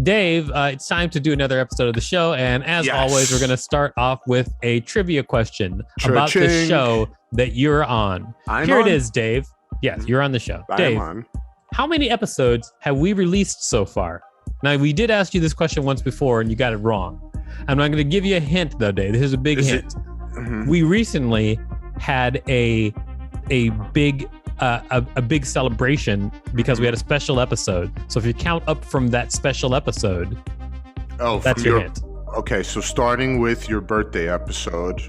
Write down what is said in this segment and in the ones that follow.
Dave, it's time to do another episode of the show. And as always, we're going to start off with a trivia question about the show that you're on. Here it is, Dave. Yes, you're on the show. Dave, how many episodes have we released so far? Now, we did ask you this question once before and you got it wrong. I'm going to give you a hint, though, Dave. This is a big hint. We recently had a big celebration because we had a special episode. So if you count up from that special episode, that's your hint. Okay, so starting with your birthday episode,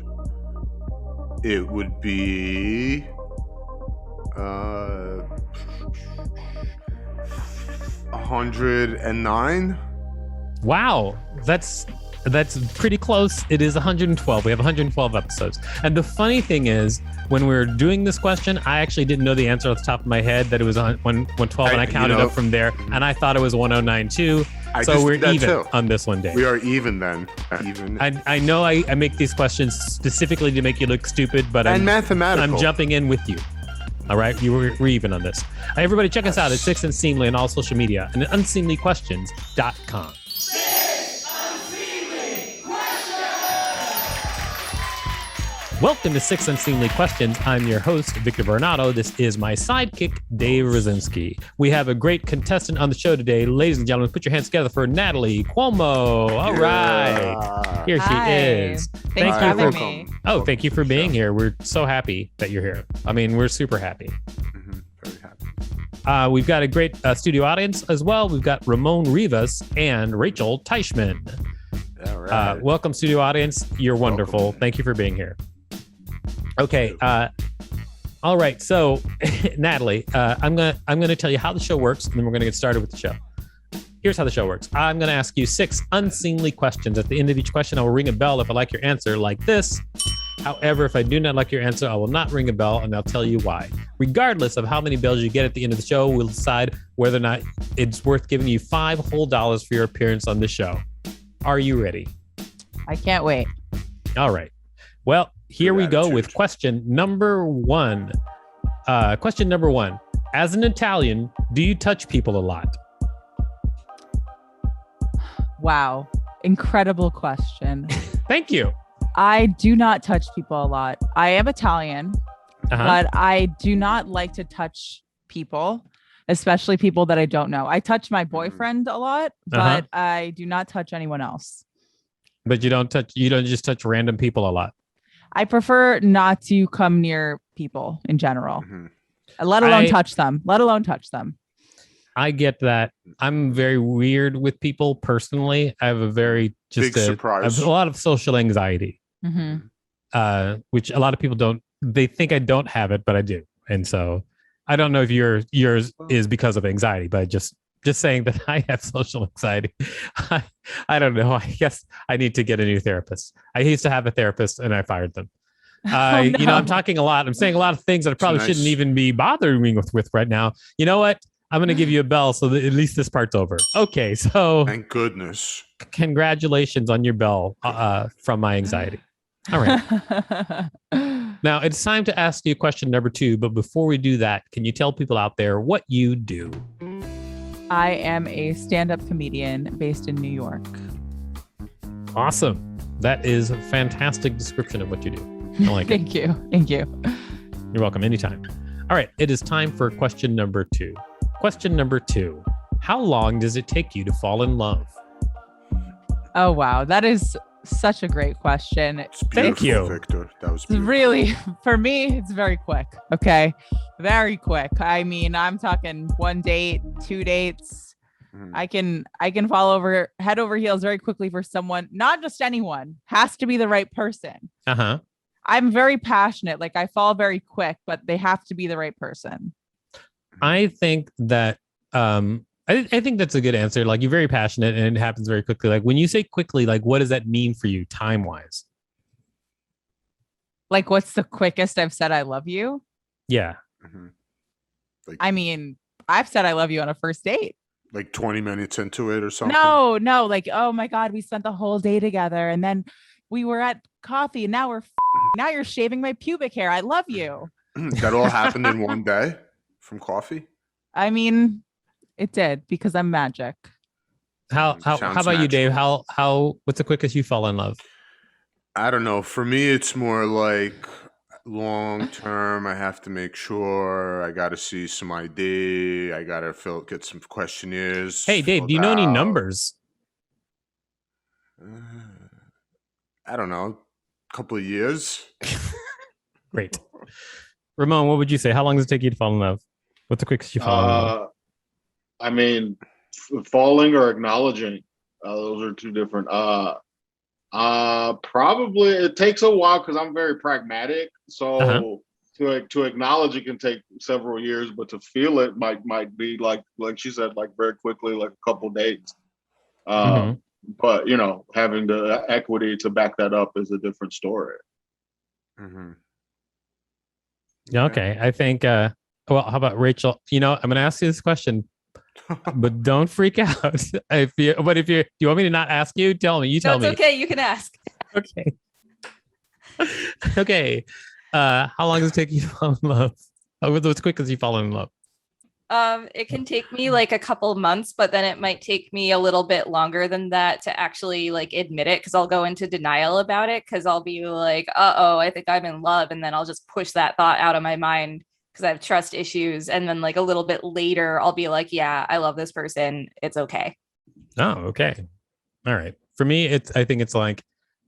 it would be 109. Wow, that's pretty close. It is 112. We have 112 episodes. And the funny thing is, when we were doing this question, I actually didn't know the answer off the top of my head that it was 112, and I counted up from there, and I thought it was 109 too. So we're even on this one, Dave. We are even then. I know I make these questions specifically to make you look stupid, but I'm jumping in with you. All right, we're even on this. Everybody, check us out at Six Unseemly on all social media and at unseemlyquestions.com. Welcome to Six Unseemly Questions. I'm your host, Victor Varnado. This is my sidekick, Dave Rosinsky. We have a great contestant on the show today. Ladies and gentlemen, put your hands together for Natalie Cuomo. All right. Here she is. Thanks for having me. Oh, thank you for being here. We're so happy that you're here. I mean, we're super happy. Very happy. We've got a great studio audience as well. We've got Ramon Rivas and Rachel Teichman. All right. Welcome, studio audience. You're wonderful. Welcome. Thank you for being here. Okay. All right. So, Natalie, I'm gonna tell you how the show works, and then we're gonna get started with the show. Here's how the show works. I'm gonna ask you 6 unseemly questions. At the end of each question, I will ring a bell if I like your answer, like this. However, if I do not like your answer, I will not ring a bell, and I'll tell you why. Regardless of how many bells you get at the end of the show, we'll decide whether or not it's worth giving you $5 whole for your appearance on the show. Are you ready? I can't wait. All right. Well, here we go with question number 1. Question number 1. As an Italian, do you touch people a lot? Wow. Incredible question. Thank you. I do not touch people a lot. I am Italian, but I do not like to touch people, especially people that I don't know. I touch my boyfriend a lot, but I do not touch anyone else. But you don't just touch random people a lot. I prefer not to come near people in general, let alone touch them. I get that. I'm very weird with people personally. I have a very big surprise. I have a lot of social anxiety, which a lot of people don't. They think I don't have it, but I do. And so I don't know if yours is because of anxiety, but just saying that I have social anxiety. I don't know. I guess I need to get a new therapist. I used to have a therapist and I fired them. You know, I'm talking a lot. I'm saying a lot of things that I probably shouldn't even be bothering me with right now. You know what? I'm going to give you a bell so that at least this part's over. Okay. So thank goodness. Congratulations on your bell from my anxiety. All right. Now it's time to ask you question number 2. But before we do that, can you tell people out there what you do? I am a stand-up comedian based in New York. Awesome. That is a fantastic description of what you do. I like Thank you. You're welcome. Anytime. All right. It is time for question number 2. Question number 2. How long does it take you to fall in love? Oh, wow. That is such a great question. Thank you, Victor. That was beautiful. Really, for me, it's very quick. Okay. Very quick. I mean, I'm talking 1 date, 2 dates. I can fall over head over heels very quickly for someone, not just anyone, has to be the right person. I'm very passionate. Like I fall very quick, but they have to be the right person. I think that I think that's a good answer. Like you're very passionate and it happens very quickly. Like when you say quickly, like what does that mean for you time wise? Like what's the quickest I've said I love you? Yeah. I mean, I've said I love you on a first date. Like 20 minutes into it or something? No. Like, oh my God, we spent the whole day together and then we were at coffee and now now you're shaving my pubic hair. I love you. That all happened in one day from coffee? I mean, It did, because I'm magic. How about you, Dave? What's the quickest you fall in love? I don't know. For me, it's more like long term. I have to make sure. I got to see some ID. I got to get some questionnaires. Hey, Dave, do you know any numbers? I don't know. A couple of years. Great. Ramon, what would you say? How long does it take you to fall in love? What's the quickest you fall in love? I mean, falling or acknowledging. Those are two different. Probably it takes a while because I'm very pragmatic. So to acknowledge it can take several years, but to feel it might be like she said, like very quickly, like a couple days. But having the equity to back that up is a different story. Mm-hmm. Yeah. Okay. I think. Well, how about Rachel? I'm going to ask you this question, but don't freak out. Do you want me to not ask you? Tell me. You tell me. It's okay. You can ask. Okay. Okay. How long does it take you to fall in love? What's quick as you fall in love? It can take me like a couple months, but then it might take me a little bit longer than that to actually like admit it, because I'll go into denial about it, because I'll be like, I think I'm in love, and then I'll just push that thought out of my mind because I have trust issues, and then like a little bit later I'll be like, yeah, I love this person, it's okay. Oh, okay. All right. For me, I think it's like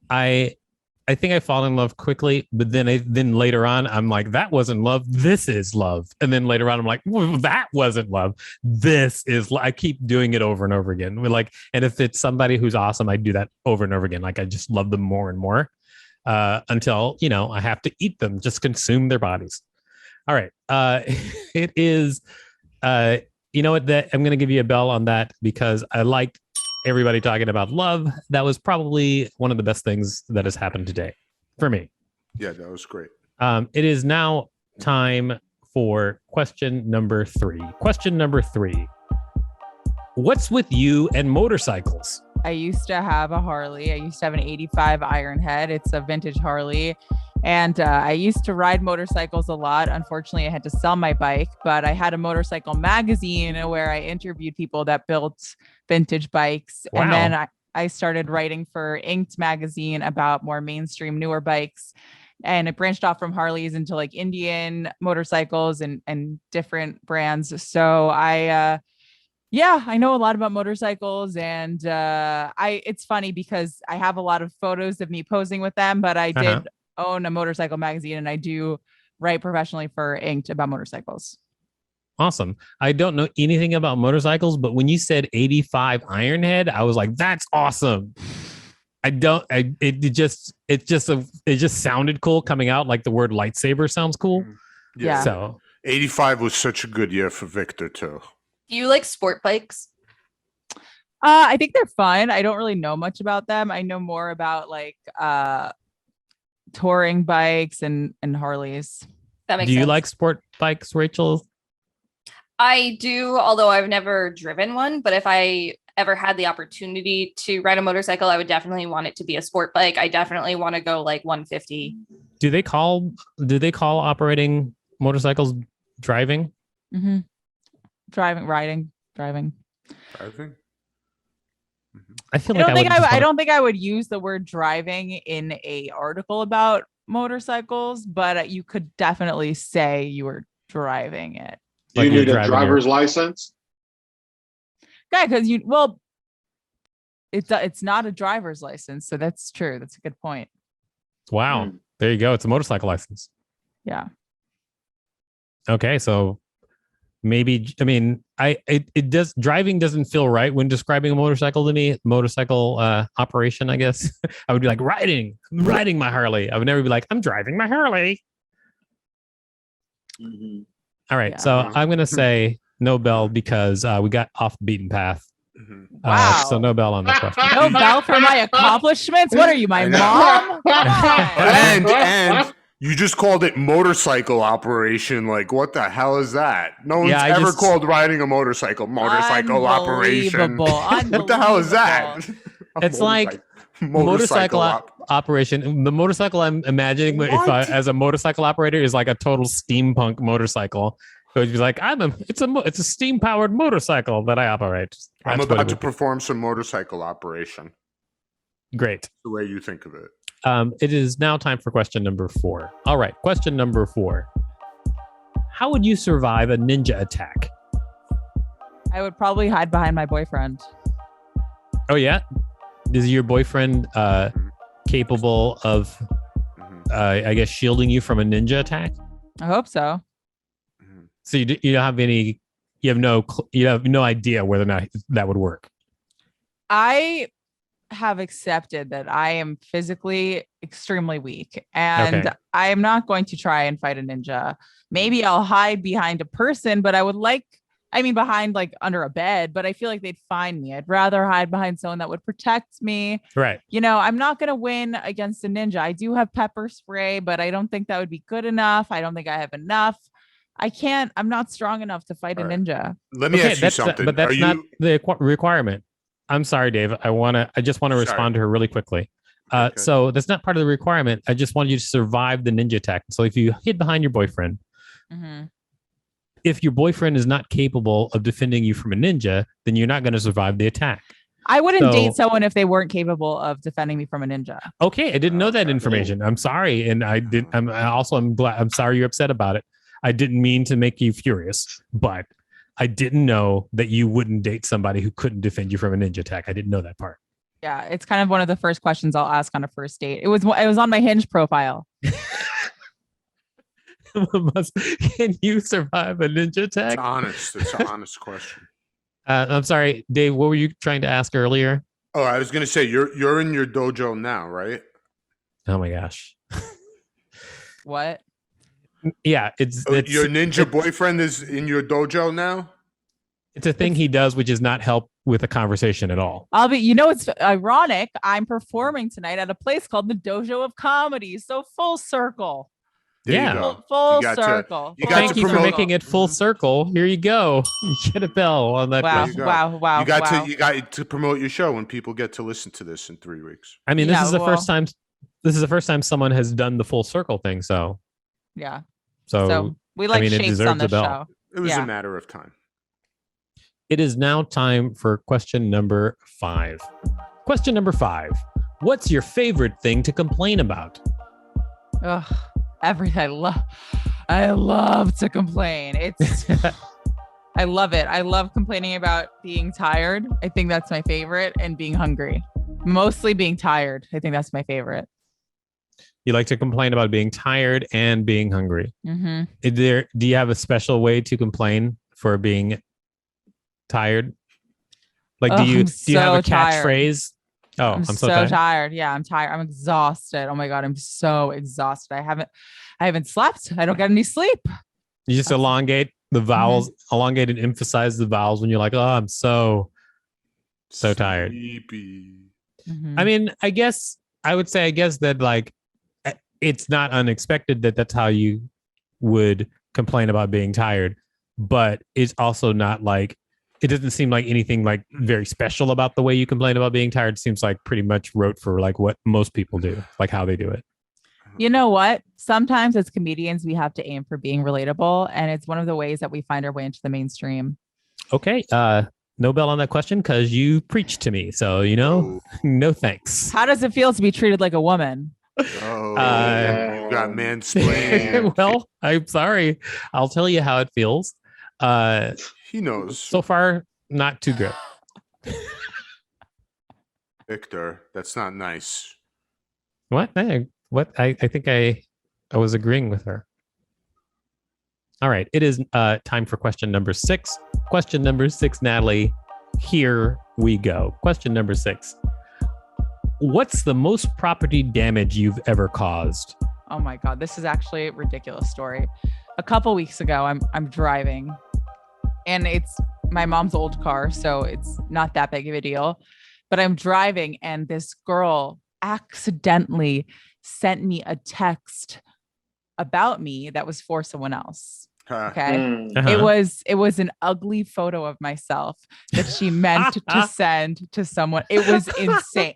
I think I fall in love quickly, but then later on, I'm like, that wasn't love. This is love. And then later on, I'm like, well, that wasn't love. This is. I keep doing it over and over again. And if it's somebody who's awesome, I do that over and over again. Like I just love them more and more until I have to eat them, just consume their bodies. All right. It is. You know what? That I'm going to give you a bell on that because I liked everybody talking about love. That was probably one of the best things that has happened today for me. Yeah, that was great. It is now time for question number 3. Question number 3. What's with you and motorcycles? I used to have a Harley. I used to have an 85 Ironhead. It's a vintage Harley. And I used to ride motorcycles a lot. Unfortunately, I had to sell my bike, but I had a motorcycle magazine where I interviewed people that built vintage bikes. Wow. And then I started writing for Inked magazine about more mainstream, newer bikes. And it branched off from Harleys into like Indian motorcycles and different brands. So I know a lot about motorcycles, and it's funny because I have a lot of photos of me posing with them, but I did own a motorcycle magazine, and I do write professionally for Inked about motorcycles. Awesome. I don't know anything about motorcycles, but when you said 85 Ironhead, I was like, that's awesome. It just sounded cool coming out, like the word lightsaber sounds cool. Yeah. So 85 was such a good year for Victor too. Do you like sport bikes? I think they're fun. I don't really know much about them. I know more about like touring bikes and Harleys. That makes sense. Do you sense. like sport bikes, Rachel? I do, although I've never driven one, but if I ever had the opportunity to ride a motorcycle, I would definitely want it to be a sport bike. I definitely want to go like 150. Do they call operating motorcycles driving? Mm-hmm. Driving. I feel like I don't think I would use the word driving in a article about motorcycles, but you could definitely say you were driving it. Do you need a driver's license? Yeah, because it's not a driver's license, so that's true. That's a good point. Wow. There you go. It's a motorcycle license. Yeah. Okay, so maybe, I mean, driving doesn't feel right when describing a motorcycle to me. Motorcycle operation, I guess. I would be like riding my Harley. I would never be like, I'm driving my Harley. Mm-hmm. All right, so I'm gonna say no bell because we got off the beaten path. Wow. So no bell on the question. No bell for my accomplishments? What are you, my mom? And you just called it motorcycle operation. Like, what the hell is that? No one's ever called riding a motorcycle operation. What the hell is that? It's like motorcycle operation. The motorcycle I'm imagining as a motorcycle operator is like a total steampunk motorcycle. So he'd be like, it's a steam powered motorcycle that I operate. I'm about to perform some motorcycle operation. Great. The way you think of it. It is now time for question number 4. All right. Question number 4. How would you survive a ninja attack? I would probably hide behind my boyfriend. Oh, yeah? Is your boyfriend capable of, I guess, shielding you from a ninja attack? I hope so. So you don't have any, you have no idea whether or not that would work. I have accepted that I am physically extremely weak, and I am not going to try and fight a ninja. Maybe I'll hide behind a person, but behind like under a bed, but I feel like they'd find me. I'd rather hide behind someone that would protect me. Right. I'm not going to win against a ninja. I do have pepper spray, but I don't think that would be good enough. I don't think I have enough. I'm not strong enough to fight a ninja. Let me ask you something. But that's not the requirement. I'm sorry, Dave. I just want to respond to her really quickly. So that's not part of the requirement. I just want you to survive the ninja attack. So if you hid behind your boyfriend, if your boyfriend is not capable of defending you from a ninja, then you're not going to survive the attack. I wouldn't date someone if they weren't capable of defending me from a ninja. Okay, I didn't know that information. I'm sorry, and I'm sorry you're upset about it. I didn't mean to make you furious, but I didn't know that you wouldn't date somebody who couldn't defend you from a ninja attack. I didn't know that part. Yeah, it's kind of one of the first questions I'll ask on a first date. It was on my Hinge profile. Can you survive a ninja attack? It's an honest question. I'm sorry, Dave. What were you trying to ask earlier? Oh, I was going to say you're in your dojo now, right? Oh my gosh. What? Yeah, it's your ninja boyfriend is in your dojo now. It's a thing he does, which is not help with a conversation at all. It's ironic. I'm performing tonight at a place called the Dojo of Comedy. So full circle. There you go. Full circle. Thank you for making it full circle. Here you go. You get a bell on that. Wow. You got to promote your show when people get to listen to this in 3 weeks. I mean, this is the first time. This is the first time someone has done the full circle thing. So yeah. So we like shapes on the show. It was a matter of time. It is now time for question number 5. Question number 5. What's your favorite thing to complain about? Ugh, everything. I love to complain. I love it. I love complaining about being tired. I think that's my favorite, and being hungry. Mostly being tired. I think that's my favorite. You like to complain about being tired and being hungry. Mm-hmm. Do you have a special way to complain for being tired? Like, do you have a catchphrase? Oh, I'm so tired. Yeah, I'm tired. I'm exhausted. Oh my God, I'm so exhausted. I haven't slept. I don't get any sleep. You just elongate the vowels, elongate and emphasize the vowels when you're like, oh, I'm so tired. Mm-hmm. I mean, I guess that like, it's not unexpected that that's how you would complain about being tired, but it's also not like, it doesn't seem like anything like very special about the way you complain about being tired. It seems like pretty much rote for like what most people do, like how they do it. You know what? Sometimes as comedians, we have to aim for being relatable, and it's one of the ways that we find our way into the mainstream. Okay. No bell on that question because you preached to me. So, no thanks. How does it feel to be treated like a woman? Oh, you got mansplained. Well, I'm sorry. I'll tell you how it feels. He knows. So far, not too good. Victor, that's not nice. What? I think I was agreeing with her. All right. It is time for question number 6. Question number 6, Natalie. Here we go. Question number 6. What's the most property damage you've ever caused? Oh my God, this is actually a ridiculous story. A couple weeks ago, I'm driving, and it's my mom's old car, so it's not that big of a deal. But I'm driving, and this girl accidentally sent me a text about me that was for someone else. Okay. Uh-huh. It was an ugly photo of myself that she meant to send to someone. It was insane.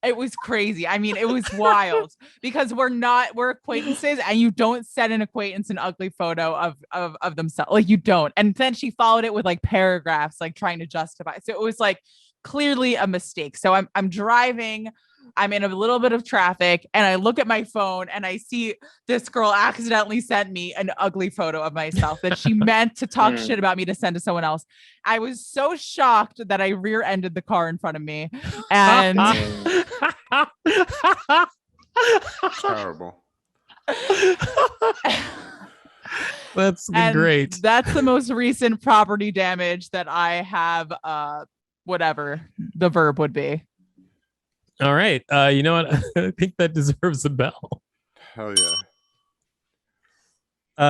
It was crazy. I mean, it was wild because we're acquaintances, and you don't send an acquaintance an ugly photo of themselves. Like, you don't. And then she followed it with like paragraphs, like trying to justify. So it was like clearly a mistake. So I'm driving. I'm in a little bit of traffic, and I look at my phone and I see this girl accidentally sent me an ugly photo of myself that she meant to talk shit about me to send to someone else. I was so shocked that I rear-ended the car in front of me. And terrible. That's great. That's the most recent property damage that I have, whatever the verb would be. All right. You know what? I think that deserves a bell. Hell yeah.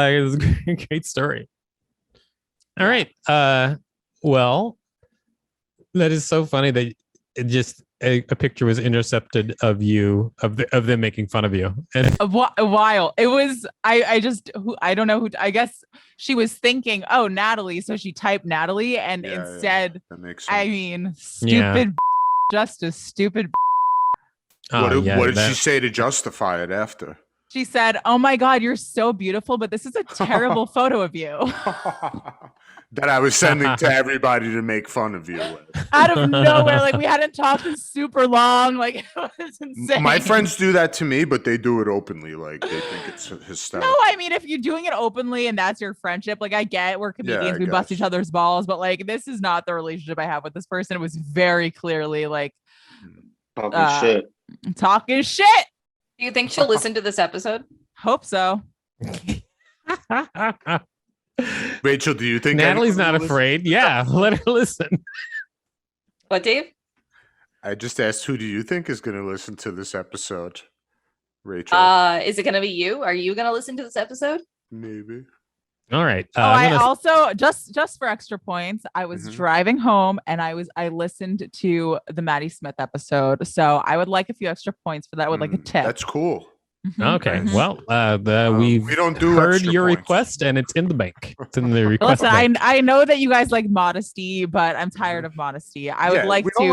It was a great story. All right. Well, that is so funny that it just a picture was intercepted of you of them making fun of you. And a while. It was I don't know who. I guess she was thinking, oh, Natalie, so she typed Natalie, and instead, that makes sense. I mean, stupid, just a stupid. What did she say to justify it after? She said, "Oh my God, you're so beautiful, but this is a terrible photo of you." That I was sending to everybody to make fun of you with. Out of nowhere, like we hadn't talked in super long. Like, it was insane. My friends do that to me, but they do it openly. Like, they think it's hysterical. No, I mean, if you're doing it openly and that's your friendship, like, I get we're comedians, we bust each other's balls, but like, this is not the relationship I have with this person. It was very clearly like talking shit. Do you think she'll listen to this episode? Hope so. Rachel, do you think Natalie's not afraid? Yeah, let her listen. What, Dave? I just asked, who do you think is going to listen to this episode? Rachel. Is it going to be you? Are you going to listen to this episode? Maybe. All right. I also just for extra points, I was driving home and I listened to the Maddie Smith episode. So I would like a few extra points for that with like a tip. That's cool. Okay. Well, we don't heard your request, and it's in the bank. It's in the request. Listen, bank. I know that you guys like modesty, but I'm tired of modesty. I would like to,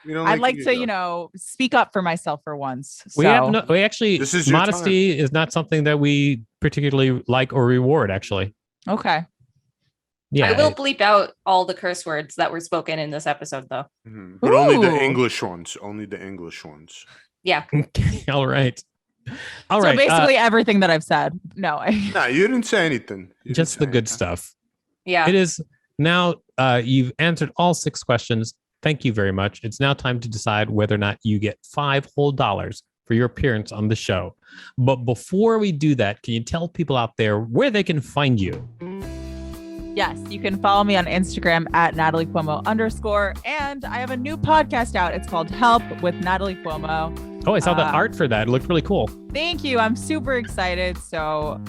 I'd like to, speak up for myself for once. So. We actually, modesty is not something that we particularly like or reward, actually. Okay. Yeah. I will bleep out all the curse words that were spoken in this episode, though. But only the English ones. Only the English ones. Yeah. All right. So basically everything that I've said. No, you didn't say anything. Just the good stuff. Yeah. It is now. You've answered all 6 questions. Thank you very much. It's now time to decide whether or not you get $5 whole for your appearance on the show. But before we do that, can you tell people out there where they can find you? Yes, you can follow me on Instagram at Natalie Cuomo _. And I have a new podcast out. It's called Help with Natalie Cuomo. Oh, I saw the art for that. It looked really cool. Thank you. I'm super excited. So,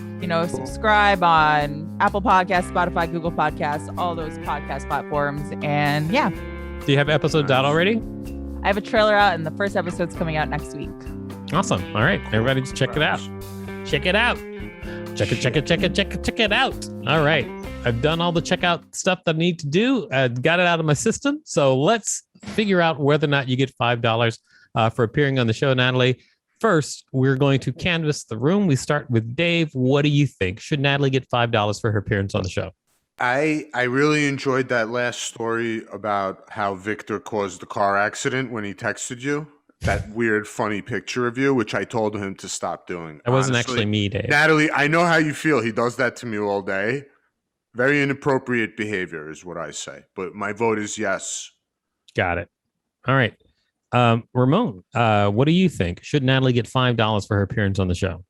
subscribe on Apple Podcasts, Spotify, Google Podcasts, all those podcast platforms. And yeah. Do you have episodes out already? I have a trailer out, and the first episode's coming out next week. Awesome. All right. Everybody just check it out. Check it out. Check it out. All right. I've done all the checkout stuff that I need to do. Got it out of my system. So let's figure out whether or not you get $5 for appearing on the show, Natalie. First, we're going to canvass the room. We start with Dave. What do you think? Should Natalie get $5 for her appearance on the show? I really enjoyed that last story about how Victor caused the car accident when he texted you. That weird, funny picture of you, which I told him to stop doing. It wasn't actually me, Dave. Natalie, I know how you feel. He does that to me all day. Very inappropriate behavior is what I say. But my vote is yes. Got it. All right. Ramon, what do you think? Should Natalie get $5 for her appearance on the show?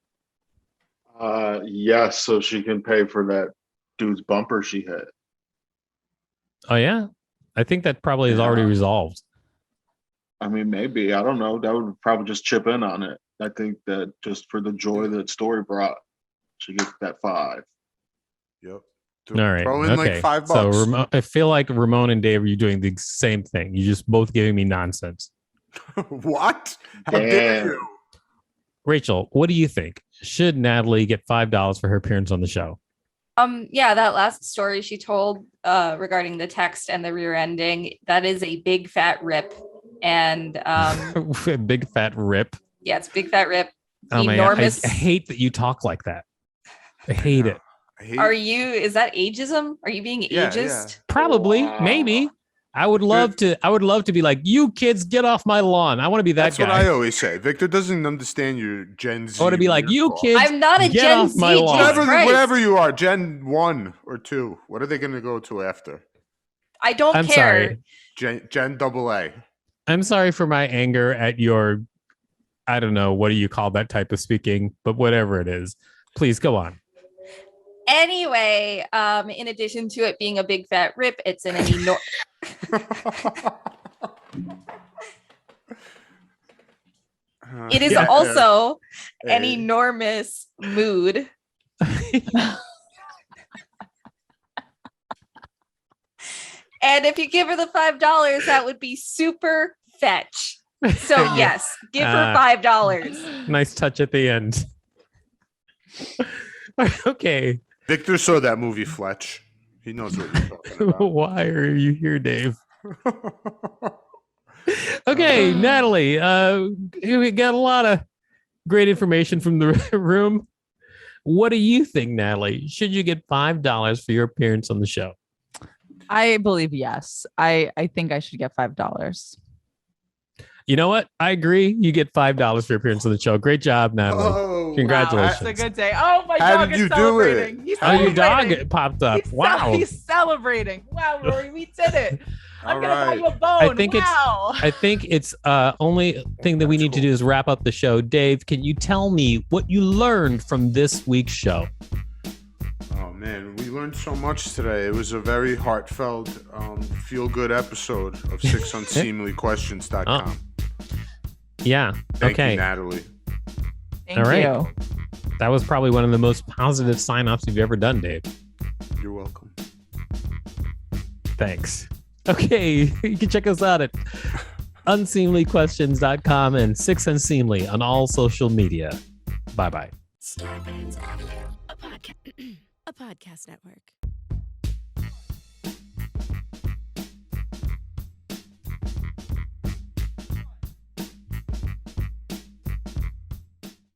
Yes, so she can pay for that dude's bumper she hit. Oh, yeah? I think that probably is already resolved. I mean, maybe. I don't know. That would probably just chip in on it. I think that just for the joy that story brought, she gets that 5. Yep. All right. Throw in like $5. So I feel like Ramon and Dave are doing the same thing. You just both giving me nonsense. What? How dare you? Rachel, what do you think? Should Natalie get $5 for her appearance on the show? Yeah, that last story she told regarding the text and the rear ending, that is a big fat rip. And big fat rip. Yeah, it's big fat rip. Oh Enormous. man, I hate that you talk like that. I hate it. Is that ageism? Are you being ageist? Yeah. Probably, maybe. I would love to be like, you kids, get off my lawn. I want to be that guy. That's what I always say. Victor doesn't understand your Gen Z. I want to be like, you kids. I'm not a get Gen off Z. my lawn. Whatever you are, Gen 1 or 2. What are they going to go to after? I don't care. Sorry. Gen AA. I'm sorry for my anger at your, I don't know, what do you call that type of speaking, but whatever it is. Please go on. Anyway, in addition to it being a big fat rip, it's an enormous. It is also an enormous mood. And if you give her the $5, that would be super fetch. So yes, give her $5. Nice touch at the end. Okay. Victor saw that movie, Fletch. He knows what you're talking about. Why are you here, Dave? Okay, Natalie. We got a lot of great information from the room. What do you think, Natalie? Should you get $5 for your appearance on the show? I believe yes. I think I should get $5. You know what? I agree. You get $5 for your appearance on the show. Great job, Natalie. Oh, congratulations. Wow, that's a good day. Oh, my How dog did is you do celebrating. it? He's Oh, your celebrating. dog popped up. Wow. He's celebrating. Wow, Rory, we did it. I'm going to buy right. you a bone. I think it's only thing that we need to do is wrap up the show. Dave, can you tell me what you learned from this week's show? Oh man, we learned so much today. It was a very heartfelt, feel-good episode of 6unseemlyquestions.com. Yeah. Thank you, Natalie. Thank All right. you. That was probably one of the most positive sign-offs you've ever done, Dave. You're welcome. Thanks. Okay, you can check us out at unseemlyquestions.com and 6unseemly on all social media. Bye-bye. Starbane's Audio, a podcast network.